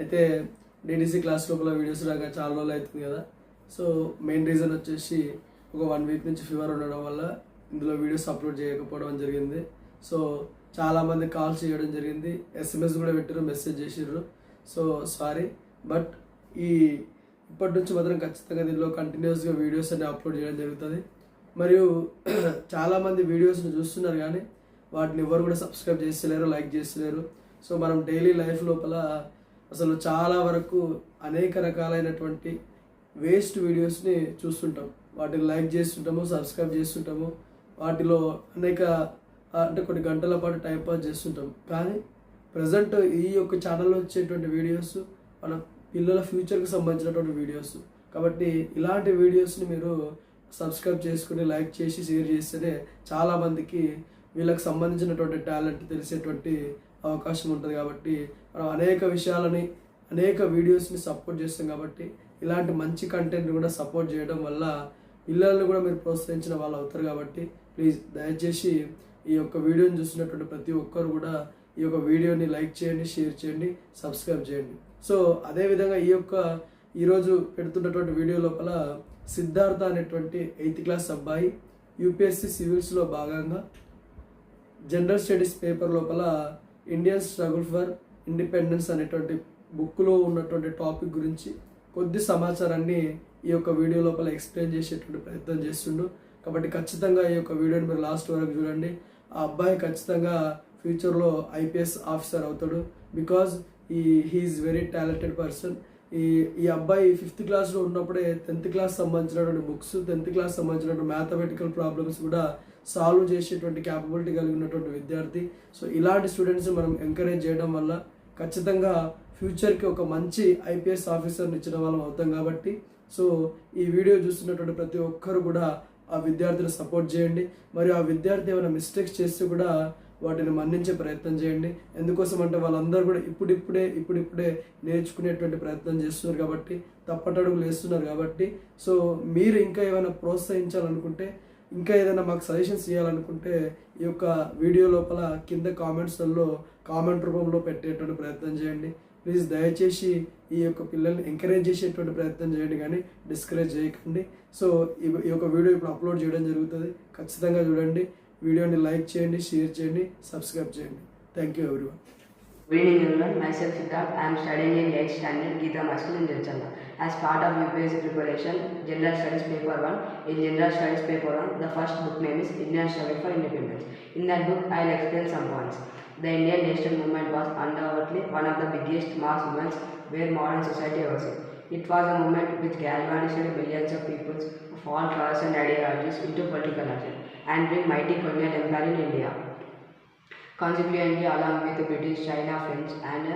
అయితే DDC class లోపల videos రాక చాలా రోజులు అవుతుంది కదా. సో మెయిన్ రీజన్ వచ్చేసి ఒక 1 వీక్ నుంచి ఫీవర్ ఉండడం వల్ల ఇందులో వీడియోస్ అప్లోడ్ చేయకపోవడం జరిగింది. సో చాలామంది కాల్స్ చేయడం జరిగింది, SMS కూడా పెట్టారు, మెసేజ్ చేసిర్రు. సో సారీ, బట్ ఇప్పటి నుంచి మాత్రం ఖచ్చితంగా దీనిలో కంటిన్యూస్గా వీడియోస్ అన్ని అప్లోడ్ చేయడం జరుగుతుంది. మరియు చాలామంది వీడియోస్ని చూస్తున్నారు కానీ వాటిని ఎవరు కూడా సబ్స్క్రైబ్ చేస్తలేరు, లైక్ చేస్తలేరు. సో మనం డైలీ లైఫ్ లోపల అసలు చాలా వరకు అనేక రకాలైనటువంటి వేస్ట్ వీడియోస్ని చూస్తుంటాం, వాటిని లైక్ చేస్తుంటాము, సబ్స్క్రైబ్ చేస్తుంటాము, వాటిలో అనేక అంటే కొన్ని గంటల పాటు టైంపాస్ చేస్తుంటాం. కానీ ప్రజెంట్ ఈ యొక్క ఛానల్లో వచ్చేటువంటి వీడియోస్ మన పిల్లల ఫ్యూచర్కి సంబంధించినటువంటి వీడియోస్ కాబట్టి ఇలాంటి వీడియోస్ని మీరు సబ్స్క్రైబ్ చేసుకుని లైక్ చేసి షేర్ చేస్తేనే చాలామందికి వీళ్ళకి సంబంధించినటువంటి టాలెంట్ తెలిసేటువంటి అవకాశం ఉంటుంది. కాబట్టి మనం అనేక విషయాలని అనేక వీడియోస్ని సపోర్ట్ చేస్తాం. కాబట్టి ఇలాంటి మంచి కంటెంట్ని కూడా సపోర్ట్ చేయడం వల్ల పిల్లల్ని కూడా మీరు ప్రోత్సహించిన వాళ్ళు అవుతారు. కాబట్టి ప్లీజ్ దయచేసి ఈ యొక్క వీడియోని చూసినటువంటి ప్రతి ఒక్కరు కూడా ఈ యొక్క వీడియోని లైక్ చేయండి, షేర్ చేయండి, సబ్స్క్రైబ్ చేయండి. సో అదేవిధంగా ఈరోజు పెడుతున్నటువంటి వీడియో లోపల సిద్ధార్థ అనేటువంటి 8th క్లాస్ అబ్బాయి UPSC సివిల్స్లో భాగంగా జనరల్ స్టడీస్ పేపర్ లోపల ఇండియన్ స్ట్రగుల్ ఫర్ ఇండిపెండెన్స్ అనేటువంటి బుక్లో ఉన్నటువంటి టాపిక్ గురించి కొద్ది సమాచారాన్ని ఈ యొక్క వీడియో లోపల ఎక్స్ప్లెయిన్ చేసేటువంటి ప్రయత్నం చేస్తుండు. కాబట్టి ఖచ్చితంగా ఈ యొక్క వీడియోని మీరు లాస్ట్ వరకు చూడండి. ఆ అబ్బాయి ఖచ్చితంగా ఫ్యూచర్లో IPS ఆఫీసర్ అవుతాడు. Because he is very talented person. ఈ అబ్బాయి 5th క్లాస్లో ఉన్నప్పుడే 10th క్లాస్ సంబంధించినటువంటి బుక్స్, 10th క్లాస్ సంబంధించినటువంటి మ్యాథమెటికల్ ప్రాబ్లమ్స్ కూడా సాల్వ్ చేసేటువంటి క్యాపబిలిటీ కలిగి ఉన్నటువంటి విద్యార్థి. సో ఇలాంటి స్టూడెంట్స్ మనం ఎంకరేజ్ చేయడం వల్ల ఖచ్చితంగా ఫ్యూచర్కి ఒక మంచి IPS ఆఫీసర్ని ఇచ్చిన వాళ్ళం అవుతాం. కాబట్టి సో ఈ వీడియో చూస్తున్నటువంటి ప్రతి ఒక్కరు కూడా ఆ విద్యార్థిని సపోర్ట్ చేయండి. మరియు ఆ విద్యార్థి ఏమైనా మిస్టేక్స్ చేస్తే కూడా వాటిని మన్నించే ప్రయత్నం చేయండి. ఎందుకోసం అంటే వాళ్ళందరూ కూడా ఇప్పుడిప్పుడే నేర్చుకునేటువంటి ప్రయత్నం చేస్తున్నారు కాబట్టి, తప్పటడుగులు వేస్తున్నారు కాబట్టి. సో మీరు ఇంకా ఏమైనా ప్రోత్సహించాలనుకుంటే, ఇంకా ఏదైనా మాకు సజెషన్స్ ఇవ్వాలనుకుంటే ఈ యొక్క వీడియో లోపల కింద కామెంట్ రూపంలో పెట్టేటువంటి ప్రయత్నం చేయండి. ప్లీజ్ దయచేసి ఈ యొక్క పిల్లల్ని ఎంకరేజ్ చేసేటువంటి ప్రయత్నం చేయండి, కానీ డిస్కరేజ్ చేయకండి. సో ఈ యొక్క వీడియో ఇప్పుడు అప్లోడ్ చేయడం జరుగుతుంది, ఖచ్చితంగా చూడండి. వీడియోని లైక్ చేయండి, షేర్ చేయండి, సబ్స్క్రైబ్ చేయండి. Thank you everyone. Good evening everyone, myself Siddharth. I am studying in 8th standard Geeta School in Jalchanda. As part of UPSC preparation, General Studies Paper 1. In General Studies Paper 1, the first book name is Indian Struggle for Independence. In that book, I will explain some points. The Indian national movement was undoubtedly one of the biggest mass movements where modern society ever seen. It was a movement which galvanized millions of people of all castes and ideologies into political action and bring mighty colonial empire in India. Consequently, along with the British, China, French and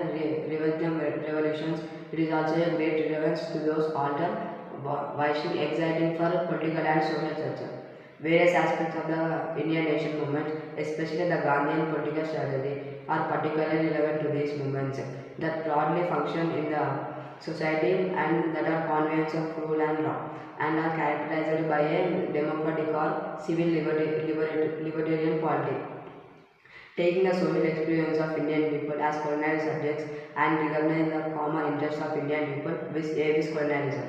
Vietnam revolutions, it is also a great relevance to those alter wishing exciting for political and social culture. Various aspects of the Indian nation movement, especially the Gandhian political strategy, are particularly relevant to these movements that broadly function in the society and that are conveyance of rule and law and are characterized by a democratic or civil libertarian polity. Taking the social experience of Indian people as colonial subjects and recognizing the common interests of Indian people with this colonialism.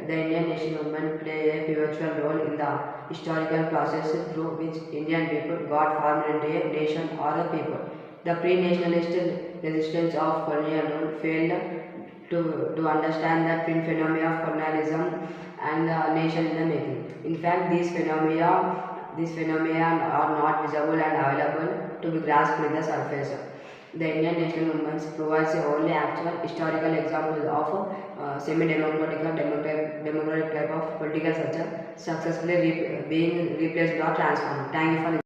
The Indian nation movement played a pivotal role in the historical process through which Indian people got formed into a nation or a people. The pre-nationalist resistance of colonial rule failed to understand the twin phenomena of colonialism and the nation in the making. In fact, these phenomena are not visible and available to be grasped in the surface. The Indian national movement provides a only actual historical example of semi-democratic or democratic type of political structure successfully being replaced or transformed. Thank you for